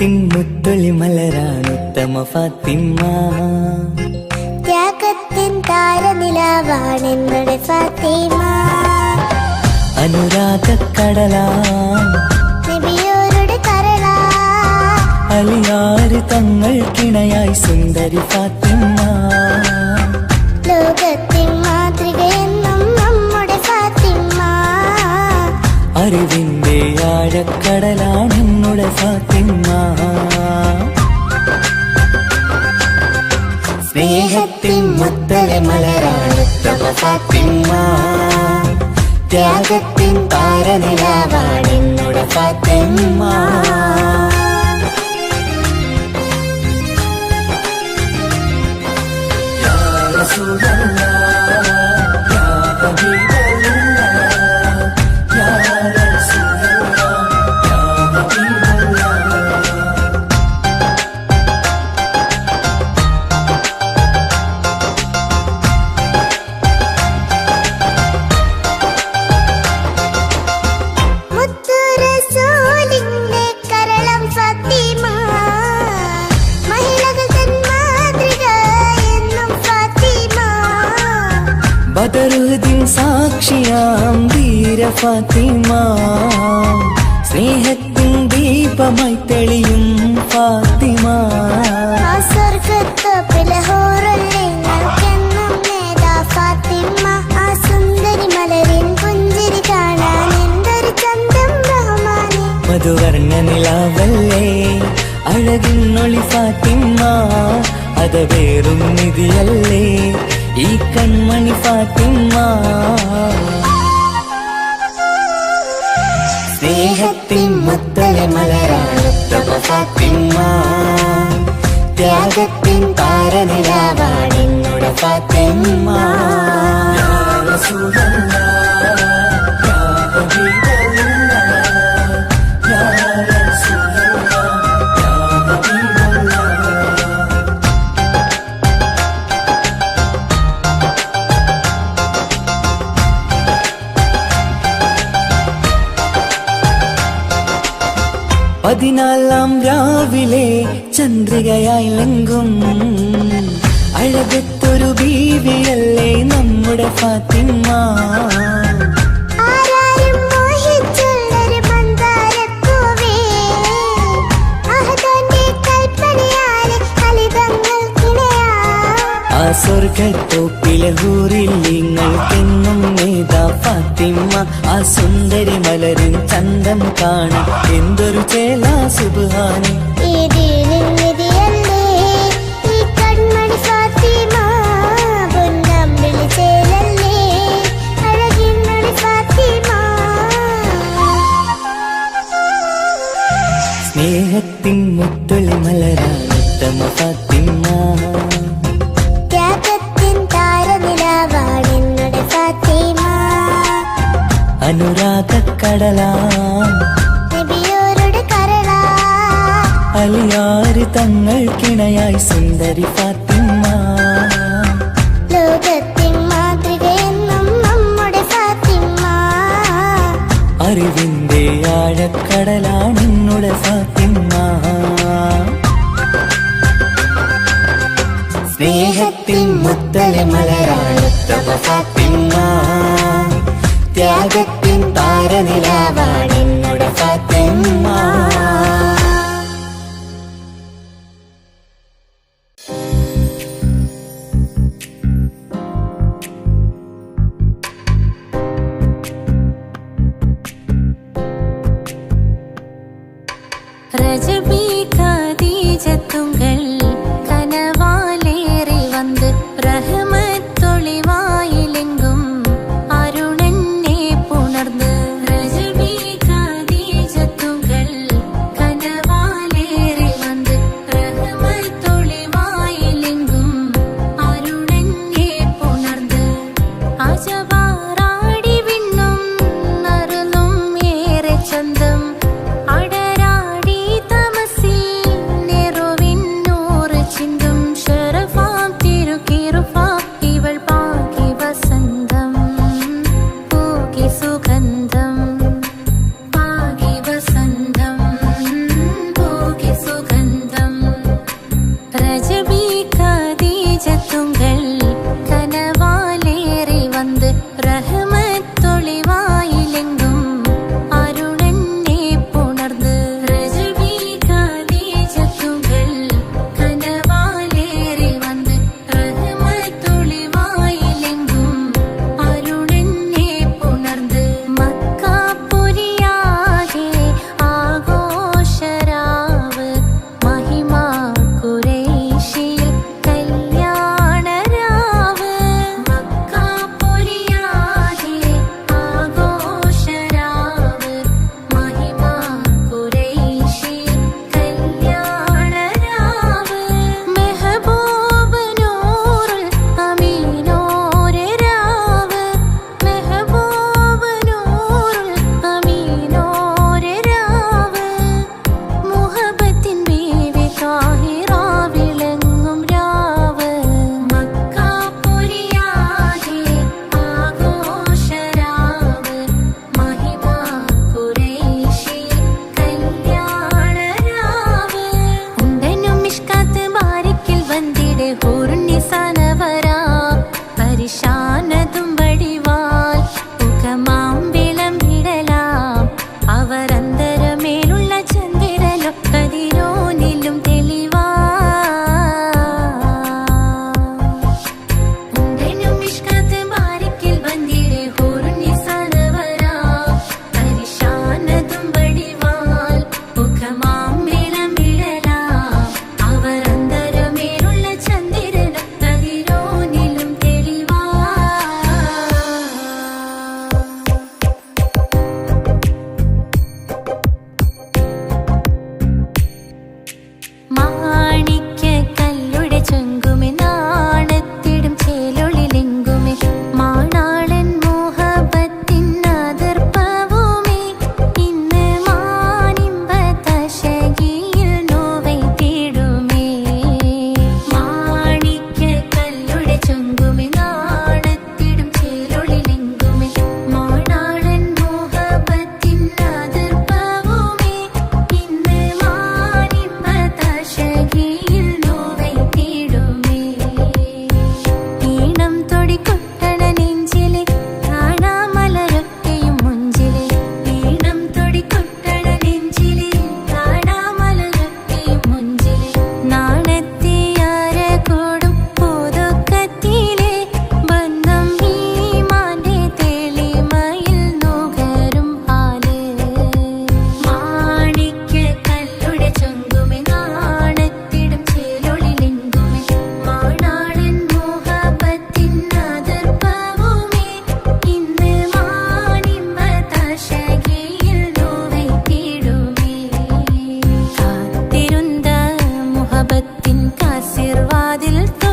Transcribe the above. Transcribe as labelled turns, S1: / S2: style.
S1: സ്നേഹത്തിൻ മുത്തൊളി മലരാണുത്തമ ഫാത്തിമ.
S2: ത്യാഗത്തിൻ താരനിലാവാണെന്നുടെ ഫാത്തിമ.
S1: അനുരാഗക്കടലാം
S2: നബിയോരുടെ കരളാ,
S1: അലിയാറ് തങ്ങൾക്കിണയായി സുന്ദരി ഫാത്തിമ.
S2: ലോകത്തിൻ മാതൃകയെന്നും നമ്മുടെ ഫാത്തിമ.
S1: അറിവിന്റെ ആഴക്കടലാണെന്നുടെ ഫാത്തിമ. സ്നേഹത്തിൻ മുത്തലെ മലരാണുത്തമ ഫാത്തിമ. ത്യാഗത്തിൻ താരനിലാവാണെന്നുടെ ഫാത്തിമ. യാ റസൂലല്ലാഹ് യാ ഹബീബല്ലാഹ് യാ റസൂലല്ലാഹ് യാ ഹബീബല്ലാഹ്.
S2: മുത്തു റസൂലിന്റെ കരളം ഫാത്തിമ. മഹിളകൾ തൻ മാതൃക എന്നും ഫാത്തിമ.
S1: ബദറുദ്ദീൻ സാക്ഷിയാം ധീര ഫാത്തിമ. സ്നേഹത്തിൻ ദീപമായി തെളിയും ഫാത്തിമ.
S2: ആ സ്വർഗത്തോപ്പിലെ ഹൂറുല്ലിങ്ങൾക്കെന്നും നേതാ ഫാത്തിമ. ആ സുന്ദരി മലരിൻ പുഞ്ചിരി കാണാൻ എന്തൊരു ചന്തം റഹ്മാനെ.
S1: മധുവർണ്ണ നിലാവല്ലേ അഴകിന്നൊളി ഫാത്തിമ. അതവേറും നിധിയല്ലേ ഈ കൺമണി ഫാത്തിമ. സ്നേഹത്തിൻ മുത്തലെ മലരാണുത്തമ ഫാത്തിമ. ത്യാഗത്തിൻ താരനിലാവാണെന്നുടെ ഫാത്തിമ. യാ റസൂലല്ലാഹ് യാ ഹബീബല്ലാഹ് യാ റസൂലല്ലാഹ് യാ ഹബീബല്ലാഹ്. പതിനാലാം രാവിലെ ചന്ദ്രികയായി ലങ്കും അഴകത്തൊരു ബീവിയല്ലേ നമ്മുടെ ഫാത്തിമ.
S2: ആരാരും മോഹിച്ചുള്ളൊരു മന്ദാരപ്പൂവേ, അഹദന്റെ കൽപ്പനയാലെ ഫലിതങ്ങൾക്കിണയാ.
S1: ആ സ്വർഗത്തോപ്പിലെ ഹൂറില്ലിങ്ങൾക്കെന്നും നേതാ ഫാത്തിമ. ആ സുന്ദരി മലരിൻ ചന്തം കാണാൻ എന്തൊരു ചേലാ സുബ്ഹാനെ.
S2: ഈ ദീനിൻ നിധിയല്ലേ ഈ കൺമണി ഫാത്തിമ. പൊന്നമ്പിളി ചേലല്ലേ അഴകിന്നൊളി ഫാത്തിമ.
S1: സ്നേഹത്തിൻ മുത്തൊളി മലരാണുത്തമ ഫാത്തിമ.
S2: ത്യാഗത്തിൻ താരനിലാവാണെന്നുടെ ഫാത്തിമ.
S1: അനുരാഗക്കടലാം
S2: നബിയോരുടെ കരളാ,
S1: അലിയാറ് തങ്ങൾക്കിണയായി സുന്ദരി ഫാത്തിമ.
S2: ലോകത്തിൻ മാതൃകയെന്നും നമ്മുടെ ഫാത്തിമ.
S1: അറിവിന്റെ ആഴക്കടലാണെന്നുടെ ഫാത്തിമ. സ്നേഹത്തിൻ മുത്തലെ മലരാണുത്തമ ഫാത്തിമ. ത്യാഗത്തിൻ താരനിലാവാണെന്നുടെ ഫാത്തിമ.
S3: ரஜபி கதீஜத்துங்கள் கனவாலேறி வந்து ரஹமத்தொளிவாயிலெங்கும் அருணன்னே புணர்ந்து. ரஜபி கதீஜத்துங்கள் கனவாலேறி അതിൽ